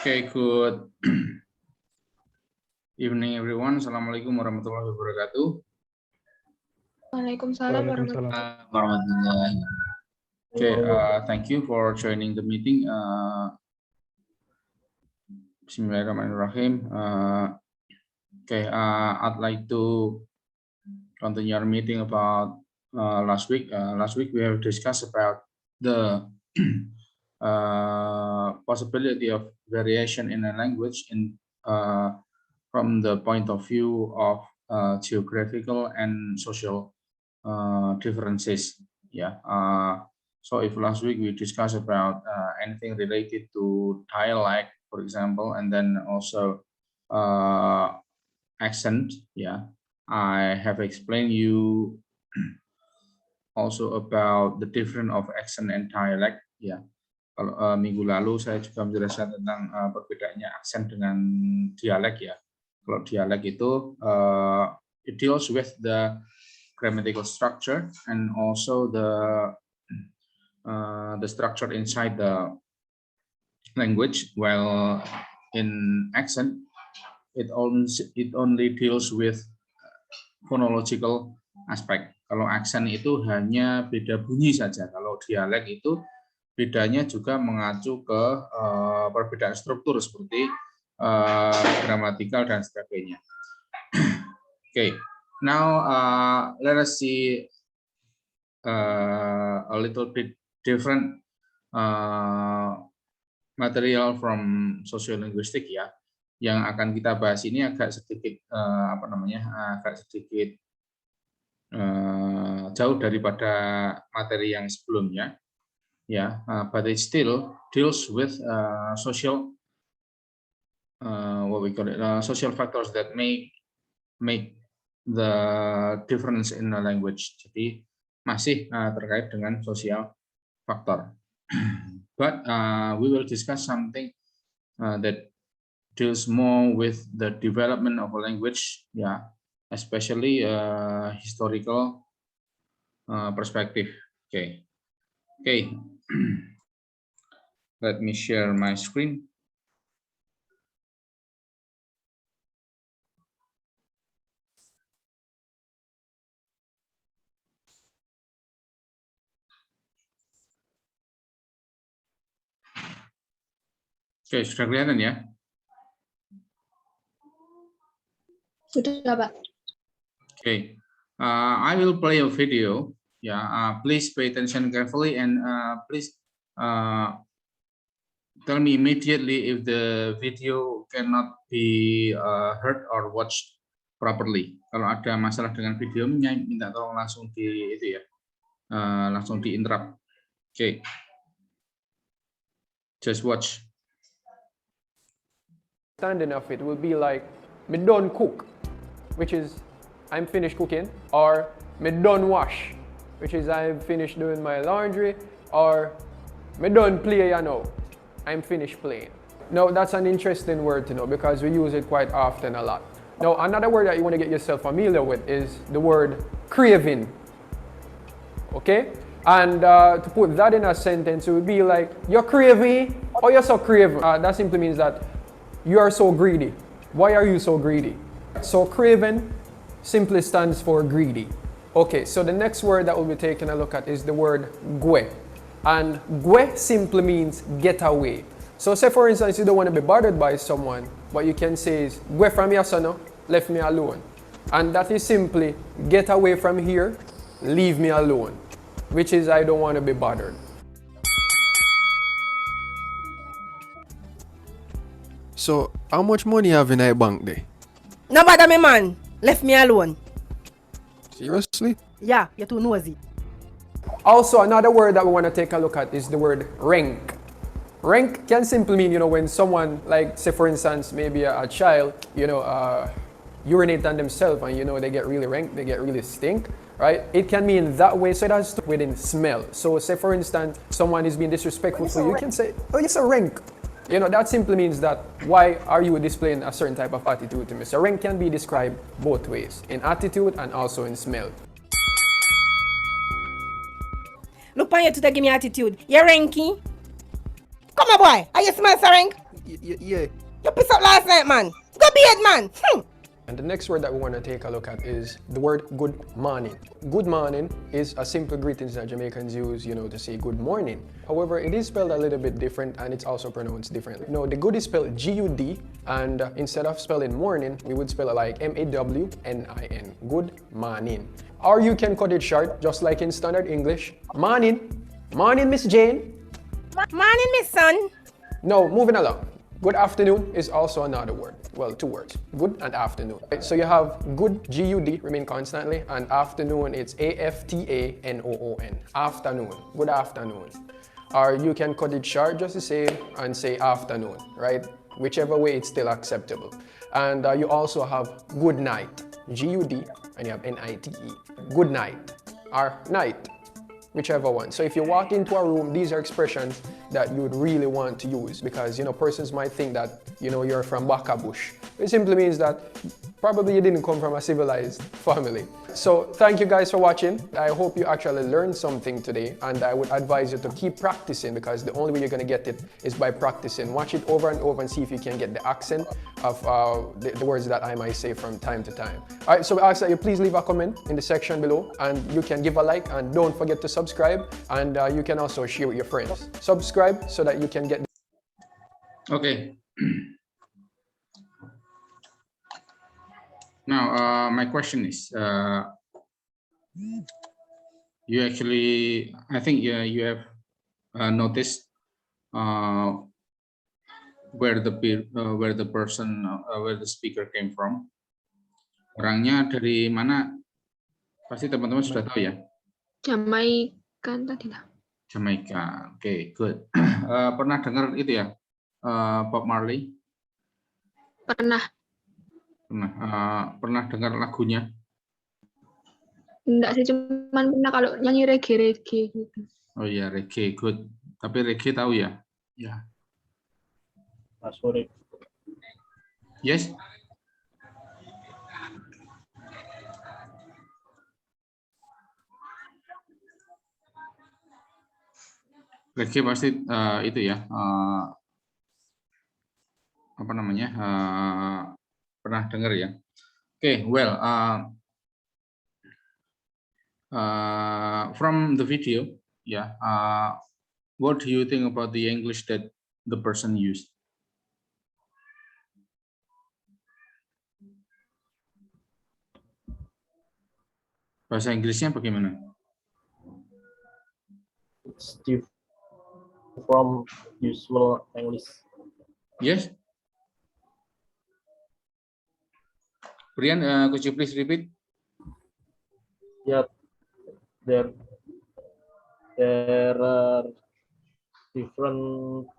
Okay, good evening everyone. Assalamualaikum warahmatullahi wabarakatuh. Waalaikumsalam warahmatullahi warahmatullahi. Okay, thank you for joining the meeting. Bismillahirrahmanirrahim. Okay, I'd like to continue our meeting about last week. Last week we have discussed about the possibility of variation in a language from the point of view of geographical and social differences. Yeah. So if last week we discussed about anything related to dialect, for example, and then also accent. Yeah, I have explained you also about the difference of accent and dialect. Ya, kalau minggu lalu saya juga menjelaskan tentang perbedaannya aksen dengan dialek ya. Kalau dialek itu it deals with the grammatical structure and also the structure inside the language, while in accent it only deals with phonological aspect. Kalau aksen itu hanya beda bunyi saja. Kalau dialek itu bedanya juga mengacu ke perbedaan struktur seperti gramatikal dan sebagainya. Okay, now let us see a little bit different material from sociolinguistic ya. Yang akan kita bahas ini agak sedikit agak sedikit jauh daripada materi yang sebelumnya. Yeah, but it still deals with social what we call it social factors that make the difference in the language. Jadi masih terkait dengan sosial faktor. But we will discuss something that deals more with the development of a language, yeah, especially historical perspective. Okay. Let me share my screen. Oke, sudah kelihatan ya? Sudah, Pak. Okay, I will play a video. Yeah, please pay attention carefully and please tell me immediately if the video cannot be heard or watched properly. Kalau ada masalah dengan videonya, minta tolong langsung langsung di interrupt. Okay, just watch. Understanding of it will be like me done cook, which is I'm finished cooking, or me done wash, which is I'm finished doing my laundry, or me done play, I'm finished playing. Now that's an interesting word to know because we use it quite often a lot. Now another word that you want to get yourself familiar with is the word craving. Okay? And to put that in a sentence, it would be like, you're craving, or you're so craving. That simply means that you are so greedy. Why are you so greedy? So craven simply stands for greedy. Okay, so the next word that we'll be taking a look at is the word gue. And gue simply means get away. So say for instance, you don't want to be bothered by someone, what you can say is, gue from your son, left me alone. And that is simply, get away from here, leave me alone. Which is, I don't want to be bothered. So, how much money you have in a bank there? No bother me, man. Left me alone. Seriously? Yeah, you're too nosy. Also, another word that we want to take a look at is the word rank. Rank can simply mean, when someone, like, say for instance, maybe a child, urinate on themselves and, they get really rank, they get really stink, right? It can mean that way, so it has to within smell. So say for instance, someone is being disrespectful, so you can say, oh, it's a rank. That simply means that why are you displaying a certain type of attitude to me? So rank can be described both ways, in attitude and also in smell. Look on you to give me attitude. You're ranky. Come on, boy. Are you smell something? Yeah. You piss up last night, man. Go bed, man. And the next word that we want to take a look at is the word good morning. Good morning is a simple greetings that Jamaicans use, to say good morning. However, it is spelled a little bit different and it's also pronounced differently. No, the good is spelled G-U-D, and instead of spelling morning, we would spell it like M-A-W-N-I-N. Good morning. Or you can cut it short, just like in standard English. Morning. Morning, Miss Jane. Morning, miss son. No, moving along. Good afternoon is also another word. Well, two words. Good and afternoon. Right, so you have good, G-U-D, remain constantly, and afternoon, it's A-F-T-A-N-O-O-N. Afternoon. Good afternoon. Or you can cut it short just the same and say afternoon, right? Whichever way, it's still acceptable. And you also have good night. G-U-D, and you have N-I-T-E. Good night. Or night. Whichever one. So if you walk into a room, these are expressions that you would really want to use because, persons might think that, you're from Bakabush. It simply means that probably you didn't come from a civilized family. So thank you guys for watching. I hope you actually learned something today, and I would advise you to keep practicing because the only way you're going to get it is by practicing. Watch it over and over and see if you can get the accent of the words that I might say from time to time. All right, so we ask that you please leave a comment in the section below, and you can give a like, and don't forget to subscribe, and you can also share with your friends. Subscribe so that you can get Okay. Now, my question is, you actually, I think you have noticed where the speaker came from. Orangnya dari mana? Pasti teman-teman sudah tahu ya. Jamaica tadi lah. Jamaica. Oke, good. Pernah dengar itu ya, Bob Marley? Pernah. Pernah dengar lagunya? Enggak sih, cuman pernah kalau nyanyi reggae gitu. Oh iya, reggae, good. Tapi reggae tahu ya? Ya. Sorry. Yes? Reggae pasti itu ya, apa namanya, pernah dengar ya. Okay, well, from the video, yeah, what do you think about the English that the person used? Bahasa Inggrisnya bagaimana? It's different from usual English. Yes. Brian, could you please repeat? Yeah, there are different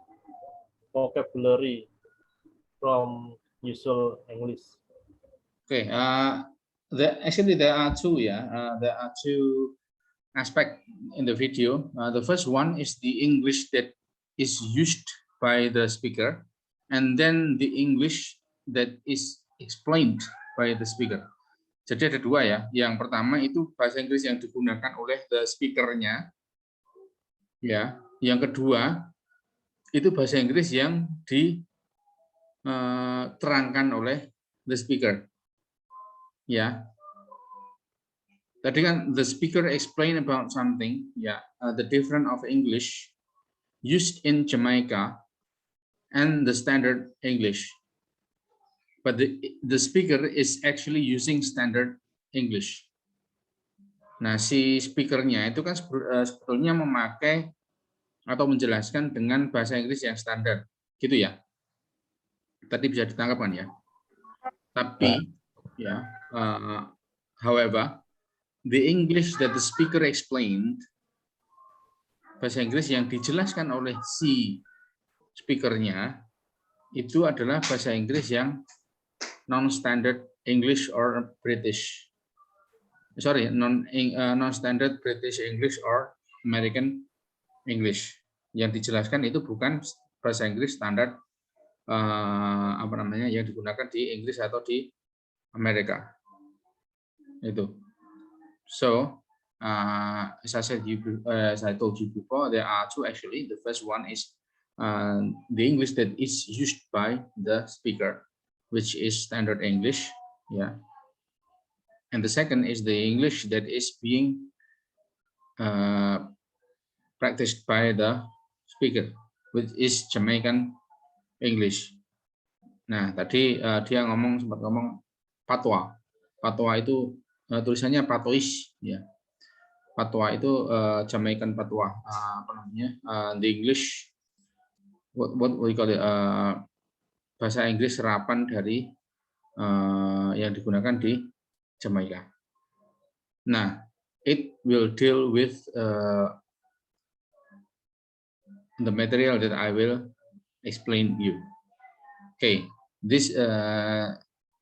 vocabulary from usual English. Okay, actually there are two. Yeah, there are two aspects in the video. The first one is the English that is used by the speaker, and then the English that is explained by the speaker. Jadi ada dua ya. Yang pertama itu bahasa Inggris yang digunakan oleh the speaker-nya. Ya. Yang kedua itu bahasa Inggris yang diterangkan oleh the speaker. Ya. Tadi kan the speaker explain about something. Ya. The difference of English used in Jamaica and the standard English. But the speaker is actually using standard English. Nah, si speakernya itu kan sebetulnya memakai atau menjelaskan dengan bahasa Inggris yang standar, gitu ya. Tadi bisa ditangkap kan ya. Tapi, ya, however, the English that the speaker explained, bahasa Inggris yang dijelaskan oleh si speakernya itu adalah bahasa Inggris yang non-standard English or British. Sorry, non-standard British English or American English. Yang dijelaskan itu bukan bahasa Inggris standar apa namanya yang digunakan di Inggris atau di Amerika. Itu. So, as I told you before, there are two actually. The first one is the English that is used by the speaker, which is standard English, yeah. And the second is the English that is being practiced by the speaker, which is Jamaican English. Nah, tadi dia sempat ngomong patwa. Patwa itu tulisannya patois, ya. Patwa itu Jamaican patwa. Apa namanya? The English, what we call it, bahasa Inggris serapan dari yang digunakan di Jamaika. Nah, it will deal with the material that I will explain you. Okay, this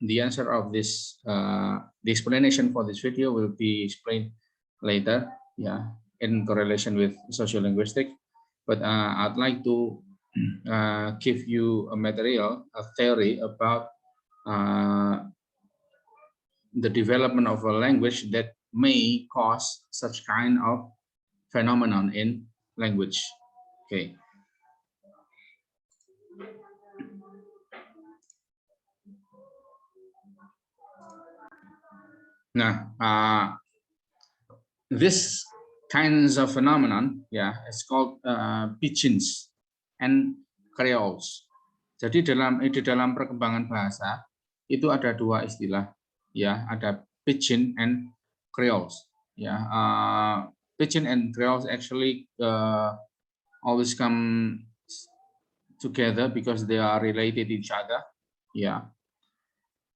the answer of this the explanation for this video will be explained later, yeah, in correlation with sociolinguistic. But I'd like to give you a material, a theory about the development of a language that may cause such kind of phenomenon in language. Okay. Now, this kinds of phenomenon, yeah, it's called pidgins and creoles. Jadi di dalam perkembangan bahasa itu ada dua istilah, ya, ada pidgin and creoles. Ya, pidgin and creoles actually always come together because they are related each other, yeah.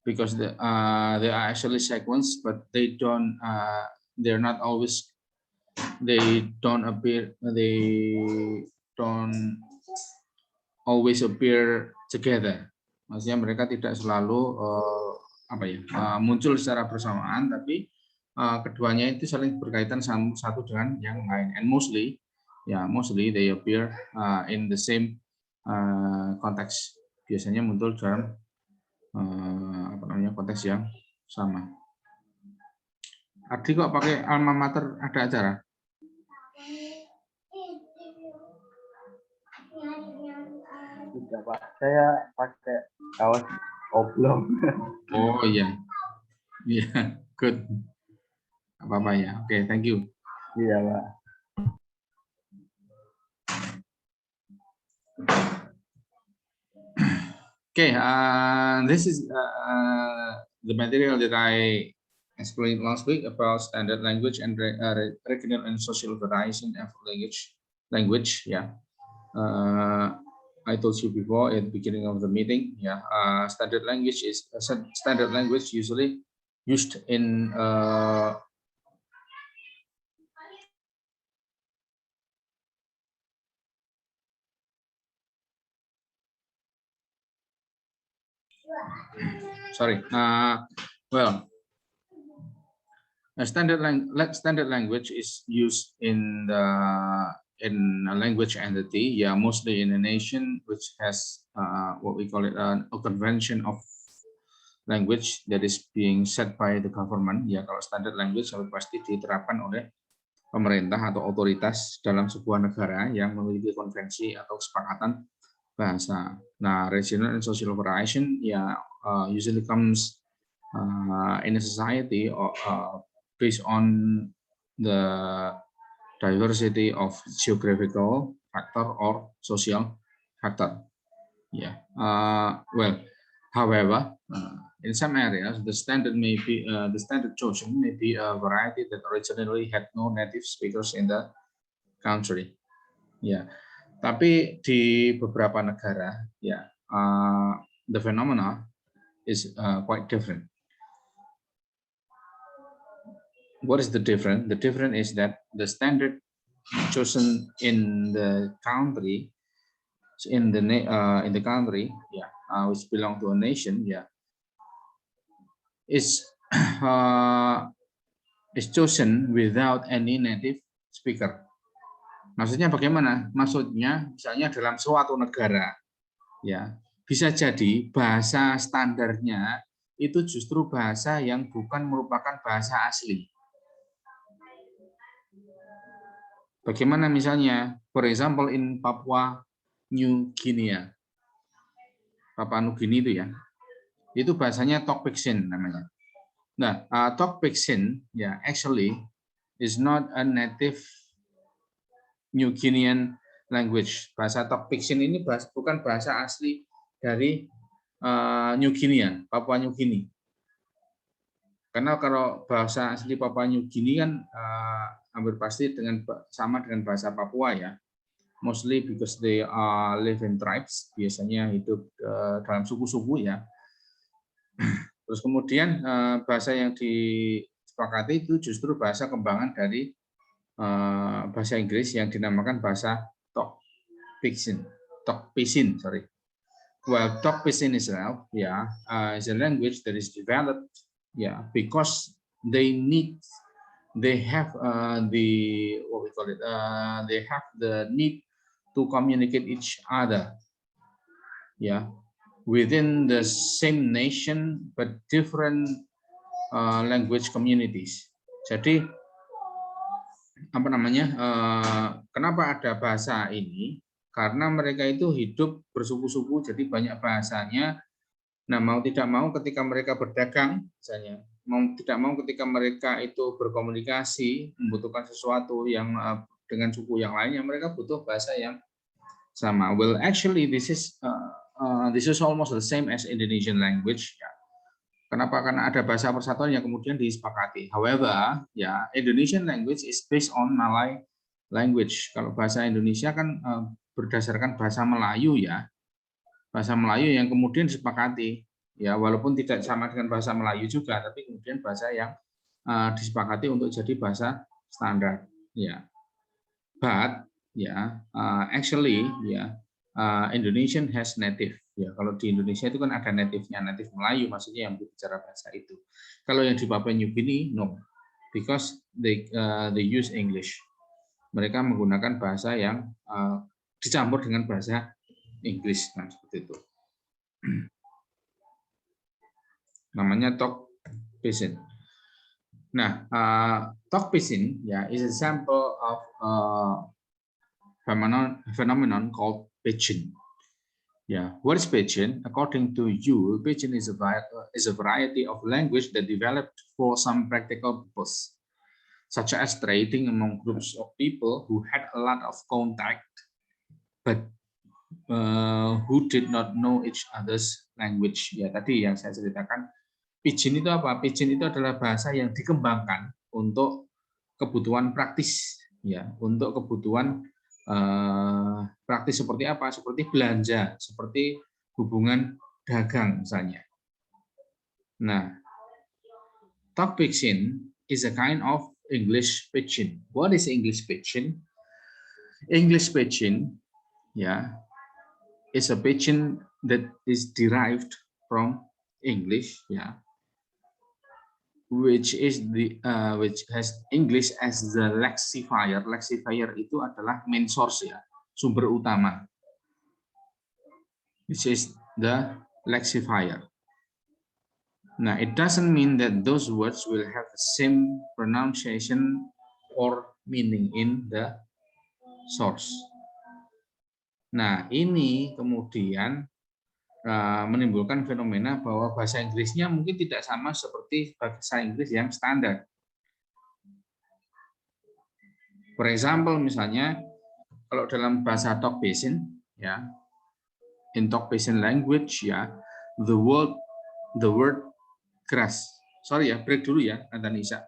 Because they are actually sequence, but they don't. They're not always. They don't appear. They don't always appear together. Maksudnya mereka tidak selalu muncul secara bersamaan, tapi keduanya itu saling berkaitan satu dengan yang lain. And mostly they appear in the same context. Biasanya muncul dalam konteks yang sama. Ardi kok pakai alma mater ada acara? Tidak, Pak. Saya pakai kaos oblong. Oh iya. Iya, good. Apa-apa ya. Oke, thank you. Iya, Pak. Okay, this is the material that I explained last week about standard language and regional and social variation of language. Yeah, I told you before at the beginning of the meeting. Yeah, standard language usually used in standard language is used in a language entity, yeah, mostly in a nation which has what we call it a convention of language that is being set by the government. Ya, kalau standard language pasti diterapkan oleh pemerintah atau otoritas dalam sebuah negara yang memiliki konvensi atau kesepakatan bahasa. Nah, regional and social variation usually comes in a society based on the diversity of geographical factor or social factor. Yeah. However, in some areas, the standard chosen may be a variety that originally had no native speakers in the country. Yeah. Tapi di beberapa negara, ya, the phenomena is quite different. What is the difference? The difference is that the standard chosen in the country, which belong to a nation, is chosen without any native speaker. Maksudnya bagaimana? Maksudnya misalnya dalam suatu negara, ya, bisa jadi bahasa standarnya itu justru bahasa yang bukan merupakan bahasa asli. Bagaimana misalnya, for example in Papua New Guinea. Papua Nugini itu ya. Itu bahasanya Tok Pisin namanya. Nah, Tok Pisin ya actually is not a native New Guinean language. Bahasa Tok Pisin ini bukan bahasa asli dari New Guinea, Papua New Guinea. Karena kalau bahasa asli Papua New Guinea kan hampir pasti sama dengan bahasa Papua ya. Mostly because they live in tribes, biasanya hidup dalam suku-suku ya. Terus kemudian bahasa yang disepakati itu justru bahasa kembangan dari bahasa Inggris yang dinamakan bahasa Tok Pisin, sorry. Well, Tok Pisin itself, is a language that is developed, because they have the need to communicate each other, within the same nation but different language communities. Jadi kenapa ada bahasa ini? Karena mereka itu hidup bersuku-suku, jadi banyak bahasanya. Nah, mau tidak mau ketika mereka berdagang, misalnya, mau tidak mau ketika mereka itu berkomunikasi, membutuhkan sesuatu yang dengan suku yang lainnya, mereka butuh bahasa yang sama. Well, actually, this is almost the same as Indonesian language. Kenapa? Karena ada bahasa persatuan yang kemudian disepakati. However, Indonesian language is based on Malay language. Kalau bahasa Indonesia kan berdasarkan bahasa Melayu ya. Bahasa Melayu yang kemudian disepakati. Ya, walaupun tidak sama dengan bahasa Melayu juga, tapi kemudian bahasa yang disepakati untuk jadi bahasa standar. Ya. But actually Indonesian has native. Ya, kalau di Indonesia itu kan ada native-nya, native Melayu maksudnya yang berbicara bahasa itu. Kalau yang di Papua New Guinea, no, because they use English. Mereka menggunakan bahasa yang dicampur dengan bahasa Inggris, nah seperti itu. Namanya Tok Pisin. Nah, Tok Pisin is a sample of phenomenon called pidgin. What is pidgin? According to you, pidgin is a variety of language that developed for some practical purpose, such as trading among groups of people who had a lot of contact, but who did not know each other's language. Ya, tadi yang saya ceritakan, pidgin itu apa? Pidgin itu adalah bahasa yang dikembangkan untuk kebutuhan praktis, untuk kebutuhan praktis seperti apa? Seperti belanja, seperti hubungan dagang misalnya. Nah, Tok Pisin is a kind of English pidgin. What is English pidgin? English pidgin, is a pidgin that is derived from English, which has English as the lexifier. Lexifier itu adalah main source sumber utama. Which is the lexifier. Nah, it doesn't mean that those words will have the same pronunciation or meaning in the source. Nah, ini kemudian menimbulkan fenomena bahwa bahasa Inggrisnya mungkin tidak sama seperti bahasa Inggris yang standar. For example, misalnya kalau dalam bahasa Tok Pisin, in Tok Pisin language, the word grass. Sorry break dulu Tante Nisa.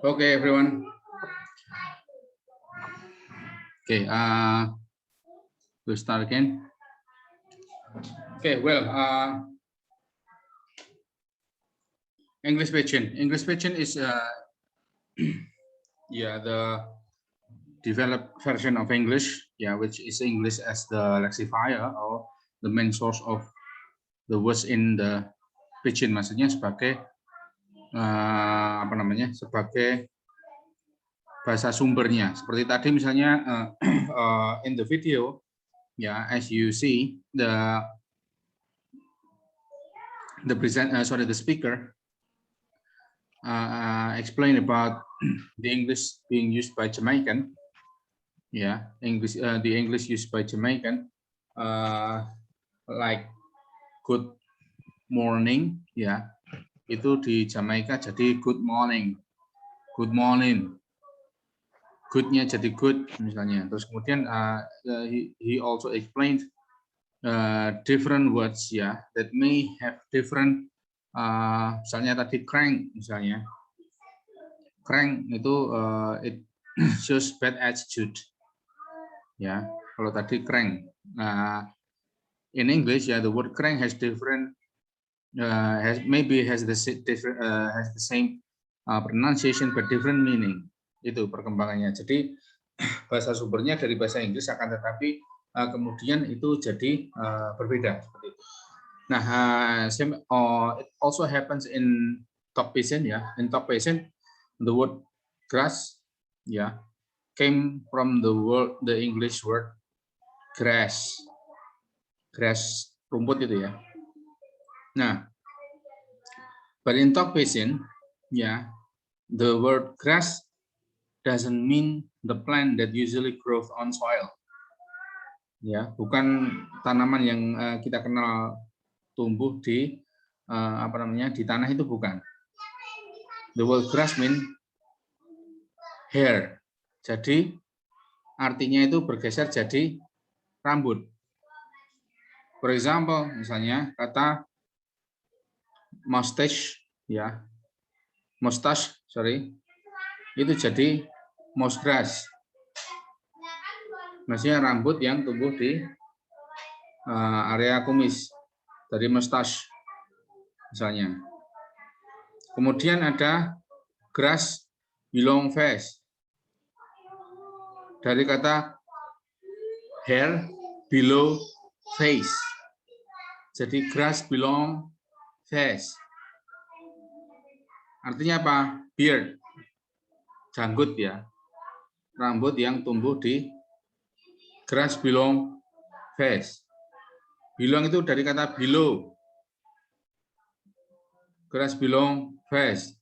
Okay, everyone. Okay, we'll start again. Okay, well, English Pidgin. English Pidgin is yeah, the developed version of English, yeah, which is English as the lexifier or the main source of the words in the Pidgin. Maksudnya sebagai apa namanya? Sebagai bahasa sumbernya. Seperti tadi misalnya in the video, yeah, as you see the speaker explain about the English being used by Jamaican, yeah, the English used by Jamaican, like good morning, ya, itu di Jamaika jadi good morning, goodnya jadi good misalnya. Terus kemudian he also explained different words, ya, that may have different. Misalnya tadi crank, misalnya crank itu it shows bad attitude, ya. Kalau tadi crank, in English, ya, the word crank has different, has the same pronunciation but different meaning. Itu perkembangannya. Jadi bahasa sumbernya dari bahasa Inggris, akan tetapi kemudian itu jadi berbeda seperti itu. Nah, it also happens in Tok Pisin, ya. In Tok Pisin, the word grass, ya, came from the English word grass, rumput itu, ya. Nah, but in Tok Pisin, ya, the word grass doesn't mean the plant that usually grows on soil, ya, bukan tanaman yang kita kenal tumbuh di apa namanya, di tanah, itu bukan. The word grass mean hair. Jadi artinya itu bergeser jadi rambut. For example, misalnya kata mustache, ya, mustache, sorry, itu jadi moss grass. Maksudnya rambut yang tumbuh di area kumis, dari mustache misalnya. Kemudian ada grass below face, dari kata hair below face, jadi grass below face. Artinya apa? Beard, janggut, ya, rambut yang tumbuh di grass below face. Below itu dari kata below, grass below face,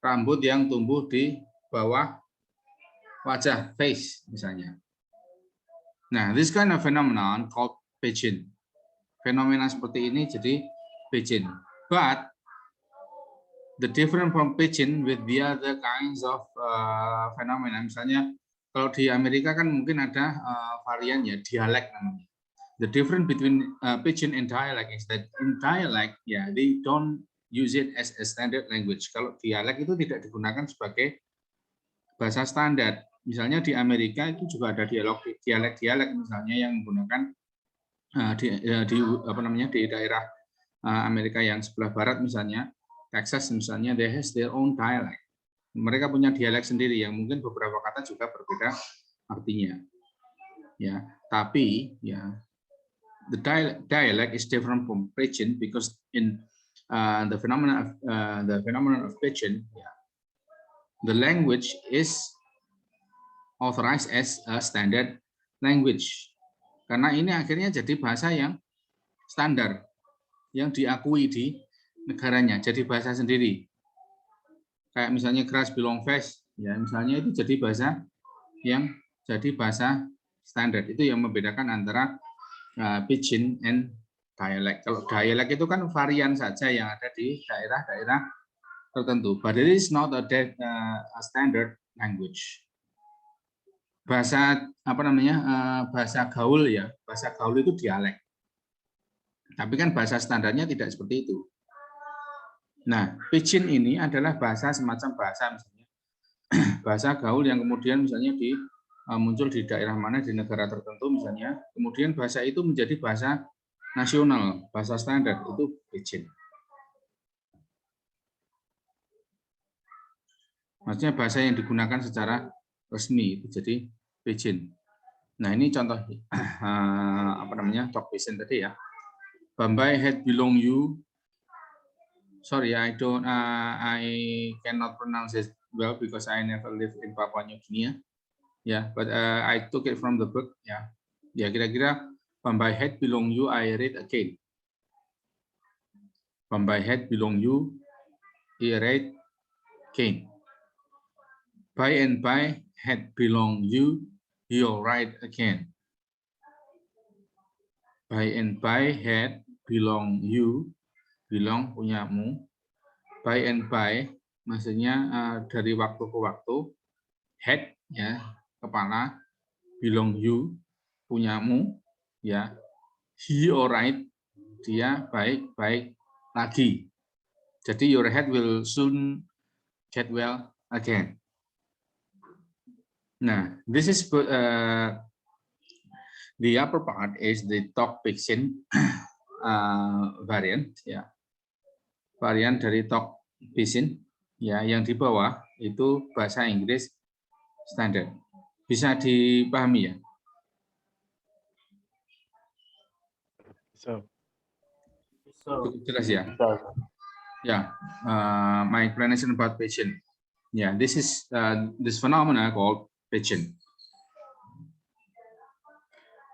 rambut yang tumbuh di bawah wajah, face misalnya. Nah, this kind of phenomenon called pidgin. Fenomena seperti ini jadi pidgin. But the different from pidgin with the other kinds of phenomena. Misalnya kalau di Amerika kan mungkin ada varian, ya, dialek namanya. The difference between pidgin and dialect is that in dialect, ya, they don't use it as a standard language. Kalau dialek itu tidak digunakan sebagai bahasa standar. Misalnya di Amerika itu juga ada dialek-dialek misalnya yang menggunakan di daerah Amerika yang sebelah barat, misalnya Texas misalnya, they has their own dialect. Mereka punya dialek sendiri yang mungkin beberapa kata juga berbeda artinya. Ya, tapi, ya, the dialect is different from pidgin because in the phenomenon of pidgin, yeah, the language is authorized as a standard language. Karena ini akhirnya jadi bahasa yang standar, yang diakui di negaranya, jadi bahasa sendiri. Kayak misalnya grass below face, ya, misalnya itu jadi bahasa yang jadi bahasa standar. Itu yang membedakan antara pidgin and dialect. Kalau dialect itu kan varian saja yang ada di daerah-daerah tertentu. But it is not a standard language. Bahasa apa namanya? Bahasa gaul, ya. Bahasa gaul itu dialek. Tapi kan bahasa standarnya tidak seperti itu. Nah, Pidgin ini adalah bahasa semacam bahasa misalnya bahasa gaul yang kemudian misalnya muncul di daerah mana di negara tertentu misalnya, kemudian bahasa itu menjadi bahasa nasional, bahasa standar, itu Pidgin. Maksudnya bahasa yang digunakan secara resmi itu jadi Pidgin. Nah, ini contoh talk Pidgin tadi ya. Bambai had belong you. Sorry, I cannot pronounce it well because I never lived in Papua New Guinea. Yeah, but I took it from the book. Ya, kira-kira Bambai had belong you. I read again. Bambai had belong you. I read again. By and by had belong you. You'll write again. By and by had belong you. Belong punyamu. By and by maksudnya dari waktu ke waktu. Head ya kepala. Belong you punyamu ya. He alright dia baik lagi. Jadi your head will soon get well again. Nah, this is the upper part is the talk Pidgin variant ya. Varian dari talk Pidgin ya, yang di bawah itu bahasa Inggris standar. Bisa dipahami ya? Cukup jelas ya? Ya, my explanation about Pidgin. Yeah, this is this phenomena called Pidgin.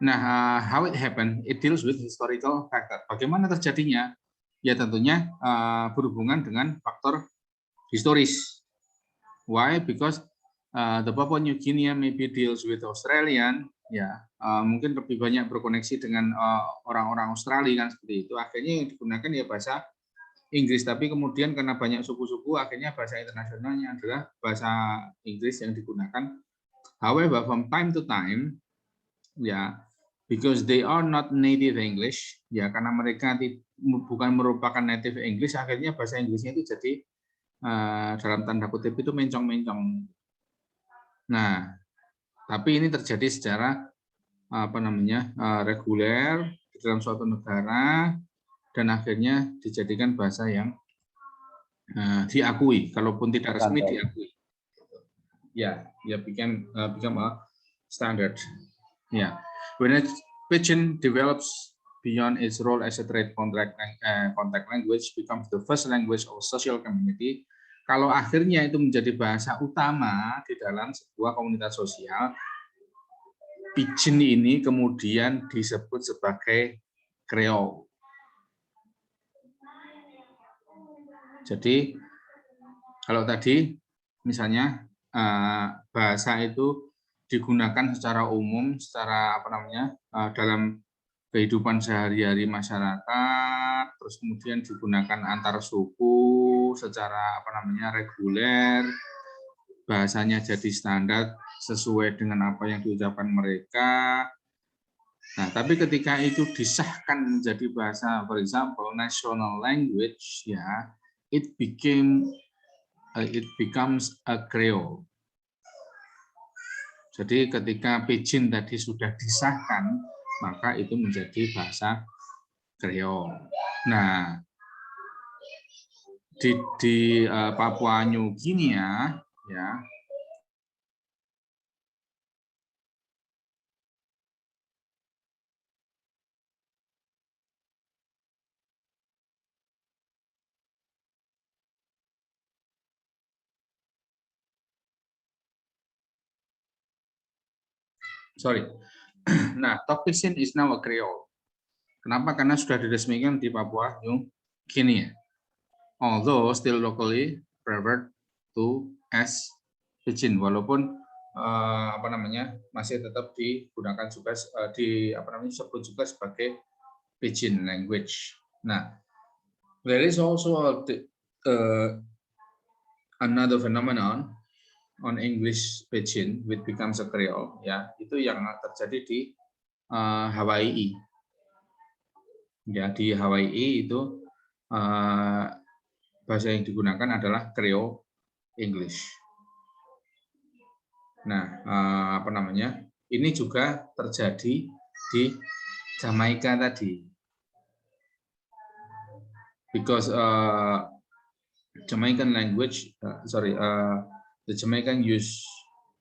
Nah, how it happened? It deals with historical factor. Bagaimana terjadinya? Ya tentunya berhubungan dengan faktor historis. Why? Because the Papua New Guinea maybe deals with Australian. Ya, mungkin lebih banyak berkoneksi dengan orang-orang Australia kan seperti itu. Akhirnya yang digunakan ya bahasa Inggris. Tapi kemudian karena banyak suku-suku, akhirnya bahasa internasionalnya adalah bahasa Inggris yang digunakan. However, from time to time, ya, because they are not native English, ya karena mereka bukan merupakan native English, akhirnya bahasa Inggrisnya itu jadi dalam tanda kutip itu mencong-mencong. Nah, tapi ini terjadi secara reguler di dalam suatu negara dan akhirnya dijadikan bahasa yang diakui, kalaupun tidak resmi diakui. Ya, become a standard. Yeah, when Pidgin develops beyond its role as a trade contact language, becomes the first language of social community. Kalau akhirnya itu menjadi bahasa utama di dalam sebuah komunitas sosial, Pidgin ini kemudian disebut sebagai Creole. Jadi kalau tadi misalnya bahasa itu digunakan secara umum, secara dalam kehidupan sehari-hari masyarakat, terus kemudian digunakan antar suku secara reguler, bahasanya jadi standar sesuai dengan apa yang diucapkan mereka. Nah, tapi ketika itu disahkan menjadi bahasa, for example, national language, ya, it becomes a Creole. Jadi ketika Pidgin tadi sudah disahkan, maka itu menjadi bahasa Creole. Nah, di Papua New Guinea, ya, sorry. Nah, talk Pidgin is now a Creole. Kenapa? Karena sudah diresmikan di Papua New Guinea. Although still locally referred to as Pidgin, walaupun masih tetap digunakan juga disebut juga sebagai Pidgin language. Nah, there is also another phenomenon on English Pidgin which becomes a Creole, ya, itu yang terjadi di Hawaii. Ya, di Hawaii itu bahasa yang digunakan adalah Creole English. Nah, apa namanya? Ini juga terjadi di Jamaika tadi. Because Jamaican language, the Jamaican use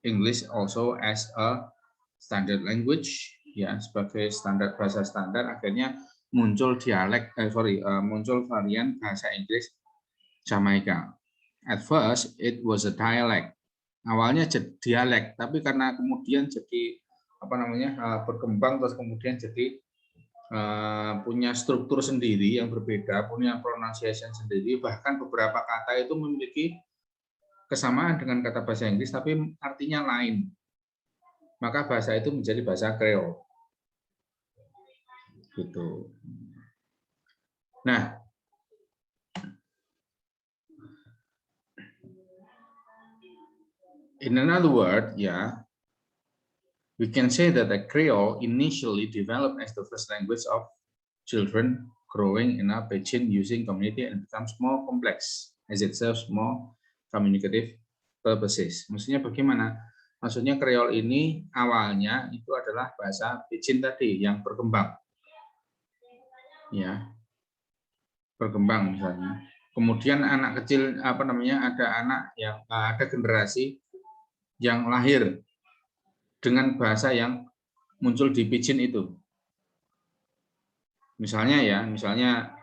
English also as a standard language, ya, sebagai standar bahasa standar. Akhirnya muncul muncul varian bahasa Inggris Jamaika. At first, it was a dialect. Awalnya jadi dialek, tapi karena kemudian jadi berkembang, terus kemudian jadi punya struktur sendiri yang berbeda, punya pronunciation sendiri, bahkan beberapa kata itu memiliki kesamaan dengan kata bahasa Inggris, tapi artinya lain. Maka bahasa itu menjadi bahasa Creole. Gitu. Nah, in another word, we can say that the Creole initially developed as the first language of children growing in a pidgin using community and becomes more complex as it serves more communicative purposes. Maksudnya bagaimana? Maksudnya Creole ini awalnya itu adalah bahasa pidgin tadi yang berkembang. Ya. Berkembang misalnya. Kemudian anak kecil ada generasi yang lahir dengan bahasa yang muncul di pidgin itu. Misalnya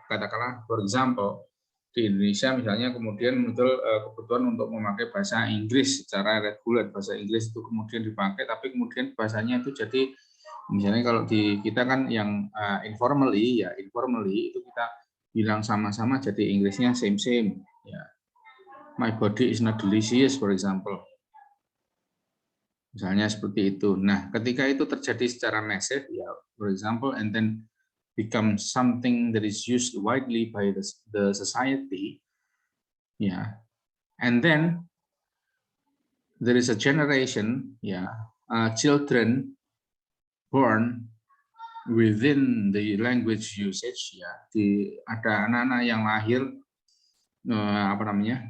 katakanlah, for example, di Indonesia misalnya kemudian muncul kebutuhan untuk memakai bahasa Inggris secara reguler. Bahasa Inggris itu kemudian dipakai, tapi kemudian bahasanya itu jadi, misalnya kalau di kita kan yang informally itu kita bilang sama-sama jadi Inggrisnya same. Ya. My body is not delicious, for example. Misalnya seperti itu. Nah, ketika itu terjadi secara massive, for example, and then become something that is used widely by the society, and then there is a generation, children born within the language usage, ada anak-anak yang lahir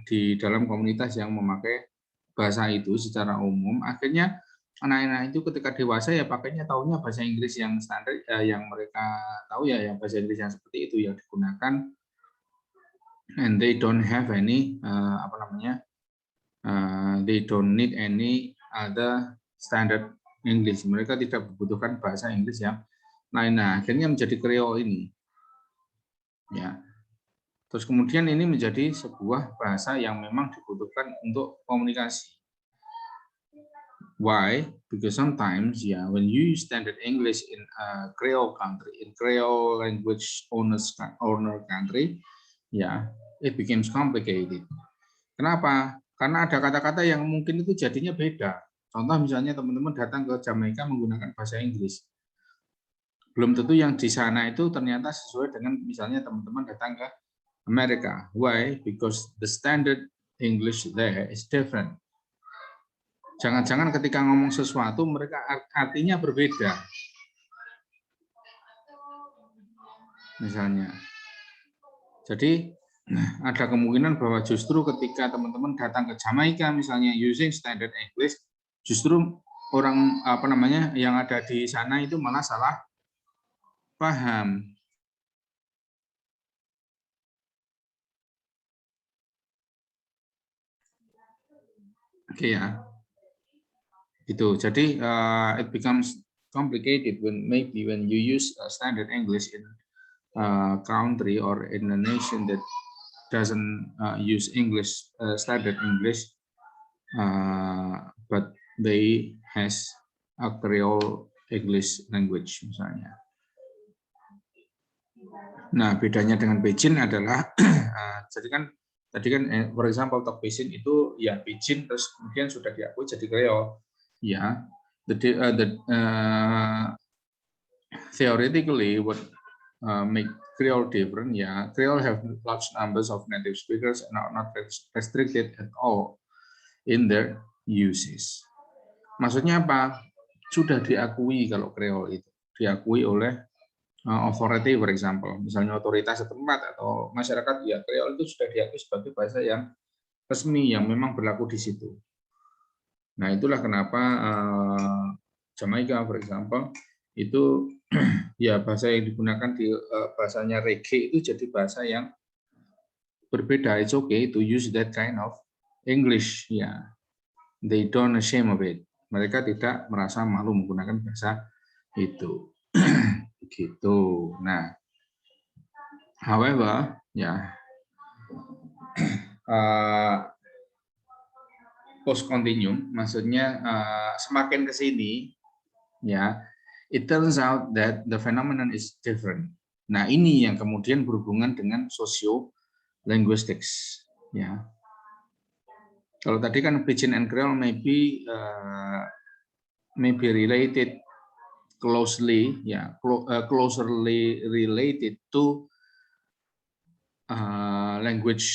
di dalam komunitas yang memakai bahasa itu secara umum. Akhirnya anak-anak itu ketika dewasa pakainya taunya bahasa Inggris yang standar, yang mereka tahu yang bahasa Inggris yang seperti itu yang digunakan, and they don't have any they don't need any other standard English. Mereka tidak membutuhkan bahasa Inggris yang lain. Nah, akhirnya menjadi Creole ini. Ya. Terus kemudian ini menjadi sebuah bahasa yang memang dibutuhkan untuk komunikasi. Why? Because sometimes, when you use standard English in a Creole country, in Creole language owner country, it becomes complicated. Kenapa? Karena ada kata-kata yang mungkin itu jadinya beda. Contoh misalnya teman-teman datang ke Jamaika menggunakan bahasa Inggris. Belum tentu yang di sana itu ternyata sesuai dengan misalnya teman-teman datang ke Amerika. Why? Because the standard English there is different. Jangan-jangan ketika ngomong sesuatu mereka artinya berbeda. Misalnya. Jadi ada kemungkinan bahwa justru ketika teman-teman datang ke Jamaika misalnya using standard English, justru orang yang ada di sana itu malah salah paham. Oke gitu. Jadi it becomes complicated when you use standard English in a country or in a nation that doesn't use English standard English, but they has a Creole English language misalnya. Nah, bedanya dengan pidgin adalah jadi kan tadi kan for example talk pidgin itu pidgin terus kemudian sudah diakui jadi Creole. Theoretically what make Creole different, Creole have large numbers of native speakers and are not restricted at all in their uses. Maksudnya apa? Sudah diakui kalau Creole itu diakui oleh authority, for example, misalnya otoritas setempat atau masyarakat, ya Creole itu sudah diakui sebagai bahasa yang resmi yang memang berlaku di situ. Nah, itulah kenapa Jamaika, for example, itu ya bahasa yang digunakan di bahasanya reggae itu jadi bahasa yang berbeda. It's okay to use that kind of English, ya. They don't ashamed of it. Mereka tidak merasa malu menggunakan bahasa itu. Gitu. Nah, however, ya, post continuum, maksudnya semakin ke sini, ya, it turns out that the phenomenon is different. Nah, ini yang kemudian berhubungan dengan socio-linguistics, ya. Kalau tadi kan Pidgin and Creole maybe related closely, ya, closely related to language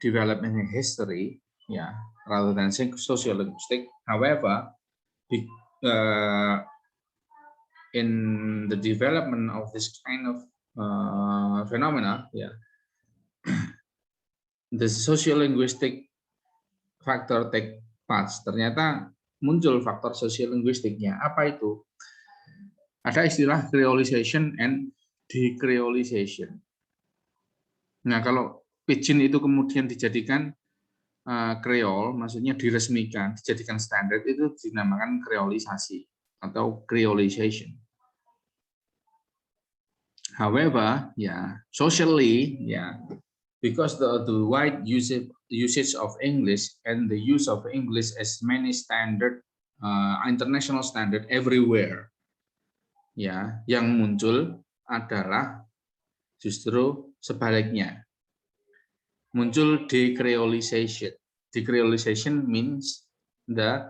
development history, ya, rather than sociolinguistic. However, in the development of this kind of phenomena, ya, the sociolinguistic factor take parts. Ternyata muncul faktor sosiolinguistiknya. Apa itu? Ada istilah creolization and decreolization. Nah, kalau Pidgin itu kemudian dijadikan Creole, maksudnya diresmikan, dijadikan standar, itu dinamakan creolisasi atau creolization. However, socially, because the wide usage of English and the use of English as many standard, international standard everywhere, ya, yang muncul adalah justru sebaliknya. Muncul decreolization. Decreolization means the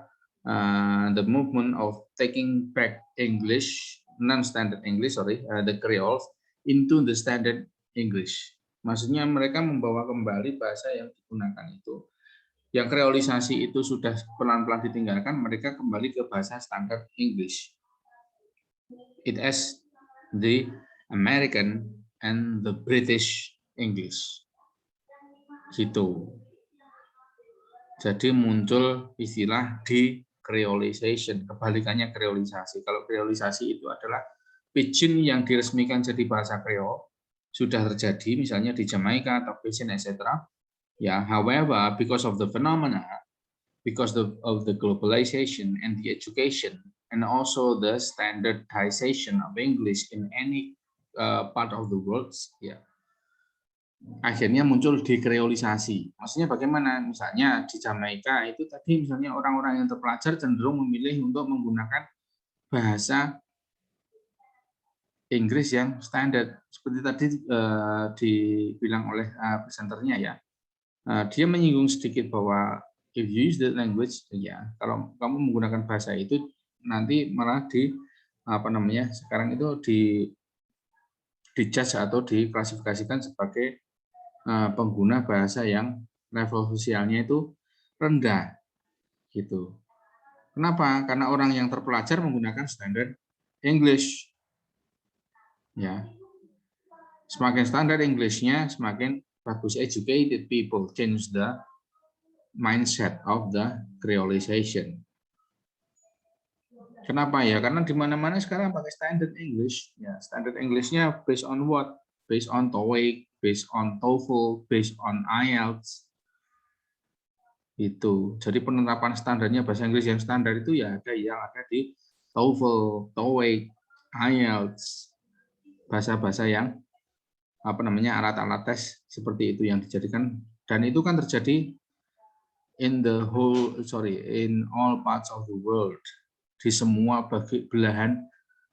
movement of taking back English, non-standard English, the Creoles into the standard English. Maksudnya mereka membawa kembali bahasa yang digunakan itu. Yang kreolisasi itu sudah pelan-pelan ditinggalkan, mereka kembali ke bahasa standar English. It is the American and the British English. Gitu. Jadi muncul istilah decreolization, kebalikannya kreolisasi. Kalau kreolisasi itu adalah Pidgin yang diresmikan jadi bahasa Creole, sudah terjadi misalnya di Jamaika atau Pidgin, etc. Ya, however, because of the phenomena, because of the globalization and the education, and also the standardization of English in any part of the world, ya, akhirnya muncul dekreolisasi. Maksudnya bagaimana? Misalnya di Jamaika itu tadi misalnya orang-orang yang terpelajar cenderung memilih untuk menggunakan bahasa Inggris yang standar, seperti tadi dibilang oleh presenternya, ya. Dia menyinggung sedikit bahwa if you use the language, ya, kalau kamu menggunakan bahasa itu nanti malah sekarang itu dijudge atau diklasifikasikan sebagai pengguna bahasa yang level sosialnya itu rendah, gitu. Kenapa? Karena orang yang terpelajar menggunakan standar English. Ya, semakin standar English-nya, semakin bagus. Educated people change the mindset of the creolization. Kenapa ya? Karena di mana-mana sekarang pakai standard English. Ya, standard English-nya based on what? Based on TOEIC, based on TOEFL, based on IELTS. Itu. Jadi penerapan standarnya bahasa Inggris yang standar itu ya ada yang ada di TOEFL, TOEIC, IELTS. Bahasa-bahasa yang alat-alat tes seperti itu yang dijadikan, dan itu kan terjadi in all parts of the world, di semua belahan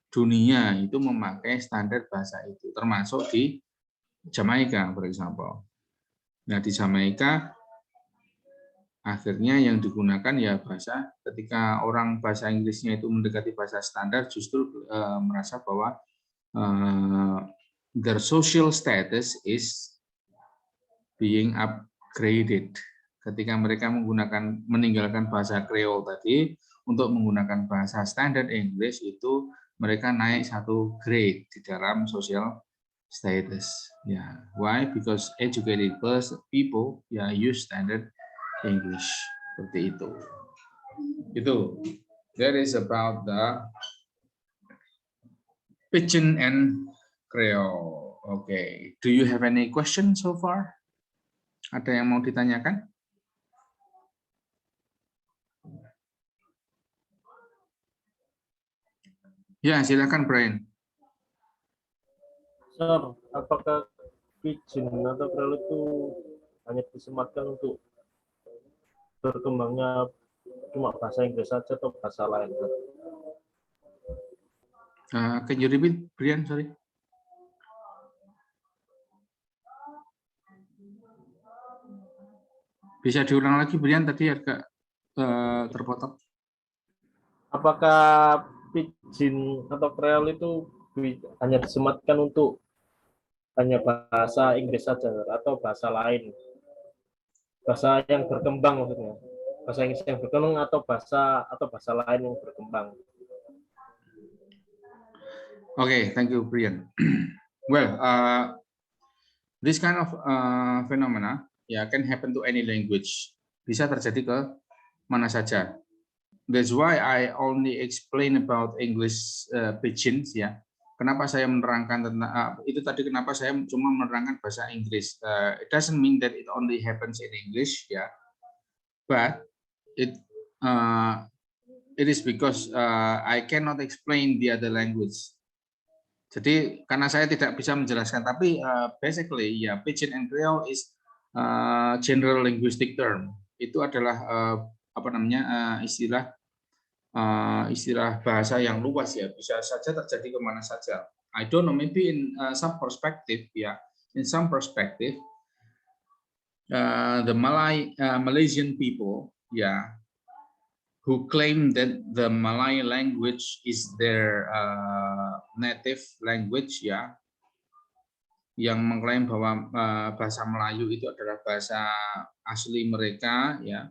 dunia itu memakai standar bahasa itu, termasuk di Jamaika, for example. Nah, di Jamaika akhirnya yang digunakan ya bahasa, ketika orang bahasa Inggrisnya itu mendekati bahasa standar, justru merasa bahwa their social status is being upgraded. Ketika mereka meninggalkan bahasa Creole tadi untuk menggunakan bahasa standar English, itu mereka naik satu grade di dalam social status. Ya, why? Because educated people ya use standard English seperti itu. Itu. That is about the Pidgin and Creole. Okay. Do you have any question so far? Ada yang mau ditanyakan? Ya, silakan Brian. Sir, apakah Pidgin atau Creole itu hanya disematkan untuk berkembangnya cuma bahasa Inggris saja atau bahasa lain? Can you repeat, Brian? Sorry. Bisa diulang lagi, Brian? Tadi agak terpotong. Apakah Pidgin atau Creole itu hanya disematkan untuk hanya bahasa Inggris saja atau bahasa lain? Bahasa yang berkembang maksudnya. Bahasa Inggris yang berkembang atau bahasa lain yang berkembang. Okay, thank you, Brian. Well, this kind of phenomena can happen to any language. Bisa terjadi ke mana saja. That's why I only explain about English pidgins ya. Kenapa saya menerangkan tentang itu tadi? Kenapa saya cuma menerangkan bahasa Inggris? It doesn't mean that it only happens in English ya, but it is because I cannot explain the other language. Jadi karena saya tidak bisa menjelaskan, tapi basically ya Pidgin and Creole is general linguistic term. Itu adalah istilah bahasa yang luas ya, bisa saja terjadi kemana saja. I don't know, maybe in some perspective ya, in some perspective the Malaysian people ya, who claim that the Malay language is their native language ya, yang mengklaim bahwa bahasa Melayu itu adalah bahasa asli mereka ya,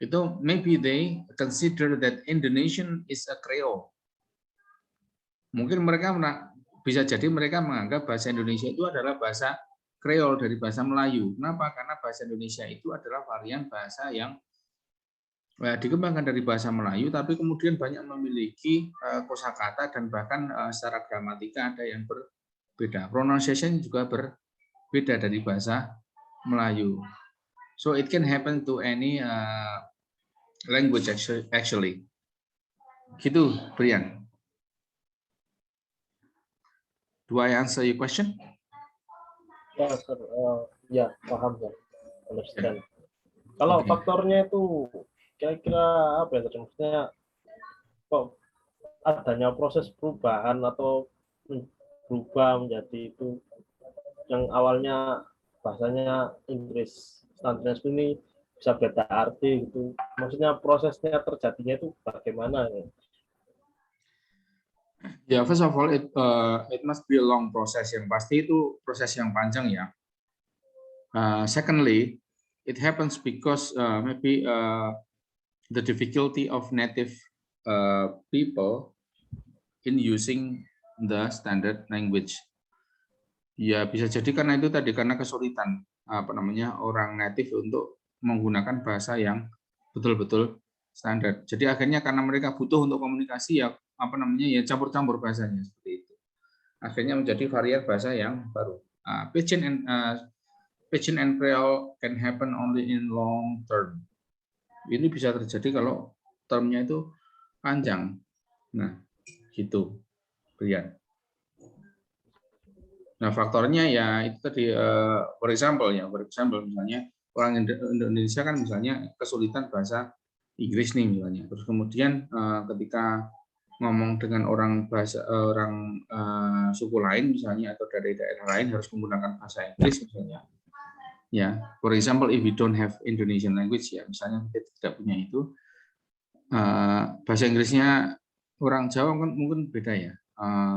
itu maybe they consider that Indonesian is a Creole. Mungkin mereka bisa jadi mereka menganggap bahasa Indonesia itu adalah bahasa Creole dari bahasa Melayu. Kenapa? Karena bahasa Indonesia itu adalah varian bahasa yang dikembangkan dari bahasa Melayu, tapi kemudian banyak memiliki kosakata dan bahkan secara gramatika ada yang berbeda. Pronunciation juga berbeda dari bahasa Melayu. So it can happen to any language actually. Gitu, Brian. Do I answer your question? Ya, sir. Ya, paham ya. Understand. Kalau faktornya itu kira-kira apa ya? Maksudnya kok adanya proses perubahan atau berubah menjadi itu yang awalnya bahasanya Inggris standar ini bisa beda arti gitu. Maksudnya prosesnya terjadinya itu bagaimana ya? Ya, first of all it must be a long process, yang pasti itu proses yang panjang ya. Secondly, it happens because maybe the difficulty of native people in using the standard language. Ya, bisa jadi karena itu tadi, karena kesulitan orang native untuk menggunakan bahasa yang betul-betul standar. Jadi akhirnya karena mereka butuh untuk komunikasi ya campur-campur bahasanya seperti itu. Akhirnya menjadi varian bahasa yang baru. Pidgin and Creole can happen only in long term. Ini bisa terjadi kalau termnya itu panjang. Nah, gitu, Brian. Nah, faktornya ya itu tadi, for example misalnya orang Indonesia kan misalnya kesulitan bahasa Inggris nih misalnya. Terus kemudian ketika ngomong dengan orang suku lain misalnya atau dari daerah lain harus menggunakan bahasa Inggris misalnya. Ya, for example, if we don't have Indonesian language ya, misalnya kita tidak punya itu, bahasa Inggrisnya orang Jawa kan mungkin beda ya,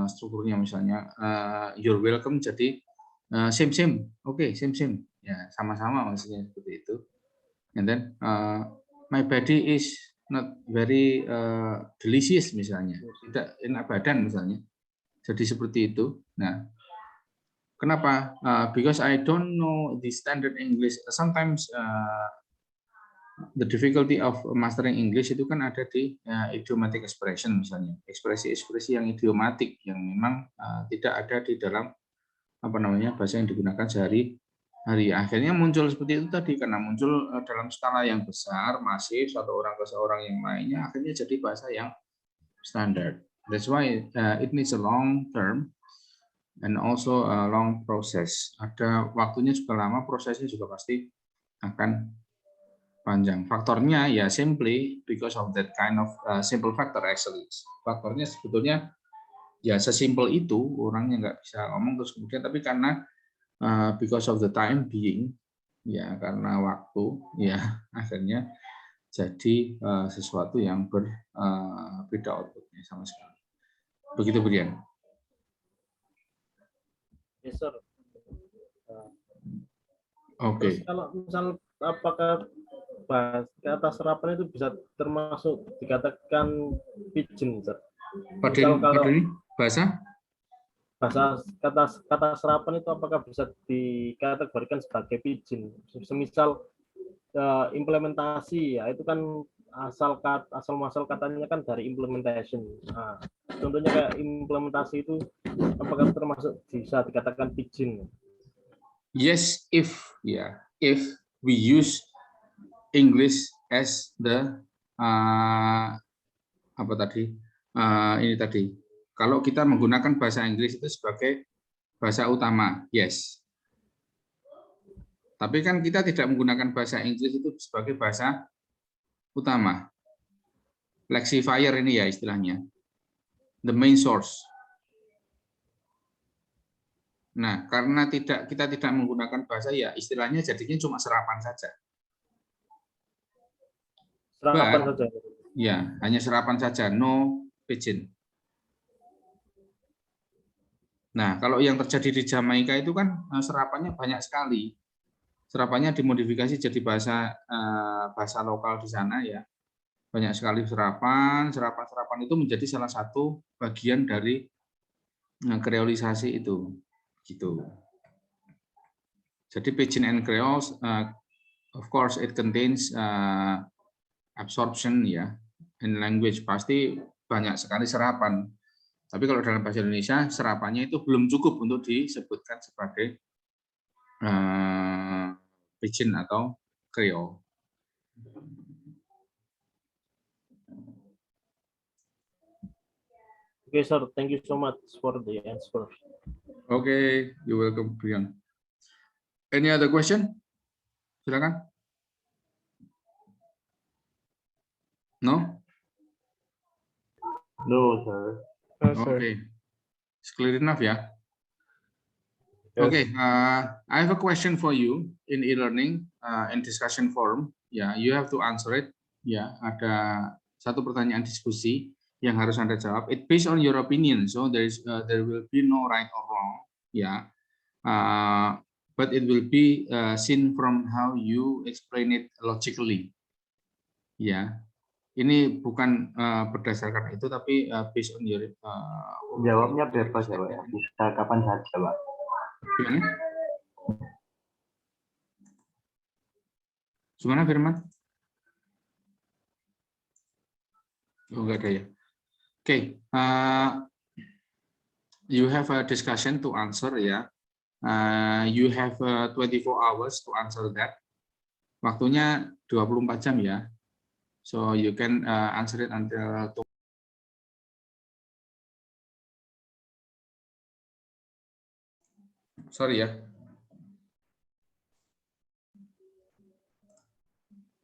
strukturnya misalnya you're welcome jadi same, oke, same, ya sama-sama maksudnya seperti itu. And then my body is not very delicious misalnya, tidak enak badan misalnya. Jadi seperti itu. Nah, kenapa? Because I don't know the standard English. Sometimes the difficulty of mastering English itu kan ada di idiomatic expression misalnya, ekspresi-ekspresi yang idiomatik yang memang tidak ada di dalam bahasa yang digunakan sehari-hari. Akhirnya muncul seperti itu tadi karena muncul dalam skala yang besar, masif, satu orang ke seorang yang lainnya, akhirnya jadi bahasa yang standar. That's why it needs a long term and also a long process. Ada waktunya juga lama, prosesnya juga pasti akan panjang. Faktornya ya simply because of that kind of simple factor actually. Faktornya sebetulnya ya sesimpel itu, orangnya nggak bisa ngomong terus kemudian, tapi karena because of the time being, ya karena waktu, ya akhirnya jadi sesuatu yang berbeda outputnya sama sekali. Begitu Brian. Yes, sir. Oke. Terus kalau misal apakah kata serapan itu bisa termasuk dikatakan pidgin, sir? Bahasa kata serapan itu apakah bisa dikategorikan sebagai pidgin? Semisal implementasi ya itu kan asal muasal katanya kan dari implementation. Nah, contohnya kayak implementasi itu apakah termasuk bisa dikatakan pidgin? Yes, if we use English as the ini tadi. Kalau kita menggunakan bahasa Inggris itu sebagai bahasa utama, yes. Tapi kan kita tidak menggunakan bahasa Inggris itu sebagai bahasa utama. Lexifier ini ya istilahnya. The main source. Nah, karena kita tidak menggunakan bahasa, ya istilahnya jadinya cuma serapan saja. Serapan saja. Ya, hanya serapan saja, no pidgin. Nah, kalau yang terjadi di Jamaika itu kan serapannya banyak sekali. Serapannya dimodifikasi jadi bahasa lokal di sana ya. Banyak sekali serapan itu menjadi salah satu bagian dari kreolisasi itu. Gitu. Jadi pidgin and creoles, of course it contains absorption ya. In language pasti banyak sekali serapan. Tapi kalau dalam bahasa Indonesia, serapannya itu belum cukup untuk disebutkan sebagai pidgin atau creole. Okay, sir. Thank you so much for the answer. Okay, you're welcome, Brian. Any other question? Silakan. No? No, sir. Okay, it's clear enough ya. Yes. Okay, I have a question for you in e-learning and discussion forum. Ya, you have to answer it. Ya, ada satu pertanyaan diskusi yang harus Anda jawab. It based on your opinion, so there will be no right or wrong. Ya, but it will be seen from how you explain it logically. Ya. Ini bukan berdasarkan itu, tapi based on your Jawabnya bebas ya, Pak. Bisa kapan saja, Pak. Gimana Firman? Oh, enggak ada ya. Okay, you have a discussion to answer ya. You have 24 hours to answer that. Waktunya 24 jam ya. So you can answer it until sorry ya.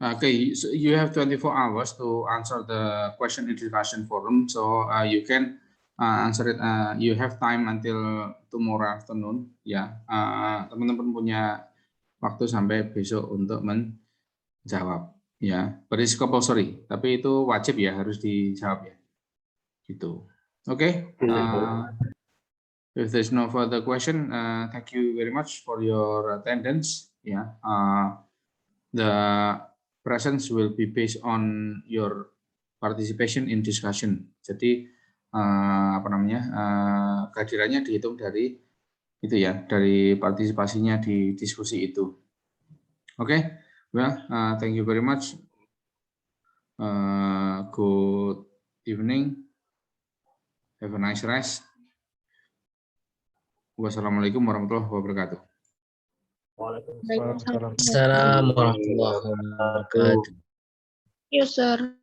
Okay, so you have 24 hours to answer the question and discussion forum. So you can answer it. You have time until tomorrow afternoon. Ya, teman-teman punya waktu sampai besok untuk menjawab. Ya, berisiko compulsory, tapi itu wajib ya, harus dijawab ya. Gitu. Oke. If there's no further question, thank you very much for your attendance. Ya, the presence will be based on your participation in discussion. Jadi kehadirannya dihitung dari itu ya, dari partisipasinya di diskusi itu. Oke, well, thank you very much. Good evening. Have a nice rest. Wassalamualaikum warahmatullahi wabarakatuh. Waalaikumsalam. Waalaikumsalam. Assalamualaikum warahmatullahi wabarakatuh. Yes, sir.